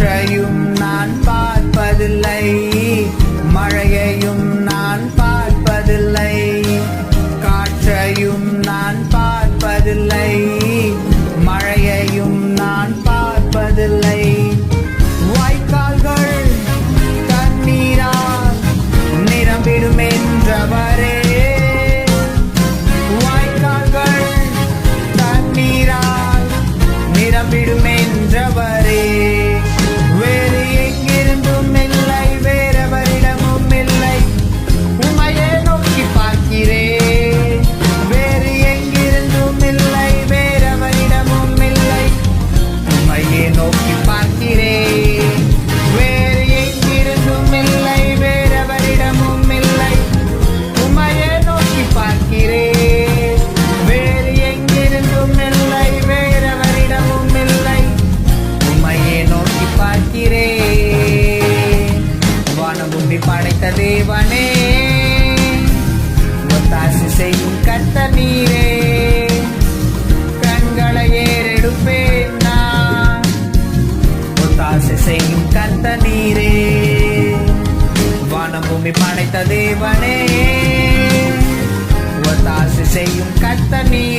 காற்றையும் நான் பார்ப்பதில்லை, மழையையும் நான் பார்ப்பதில்லை. காற்றையும் நான் பார்ப்பதில்லை, மழையையும் நான் பார்ப்பதில்லை. வாய்க்கால்கள் தண்ணீரால் நிரம்பிடும் என்றவரே, வாய்க்கால்கள் தண்ணீரால் நிரம்பிடும் என்றவரே. வேறு எங்கிருந்தும் இல்லை, வேறெவரிடமும் இல்லை, உம்மையே நோக்கி பார்க்கிறேன். வேறு எங்கிருந்தும் இல்லை, வேறெவரிடமும் இல்லை, உம்மையே நோக்கி பார்க்கிறேன். வேறு எங்கிருந்தும் இல்லை, வேறெவரிடமும் இல்லை, உம்மையே நோக்கி பார்க்கிறேன். வேறு எங்கிருந்தும் இல்லை, வேறெவரிடமும் இல்லை, உம்மையே நோக்கி பார்க்கிறேன். வானபூமி படைத்த தேவனே, ஒத்தாசை செய்யும் கர்த்தர் நீரே. கண்களை ஏறெடுப்பேன் நான், ஒத்தாசை செய்யும் கர்த்தர் நீரே. வானபூமி படைத்த தேவனே, ஒத்தாசை செய்யும் கர்த்தர் நீரே.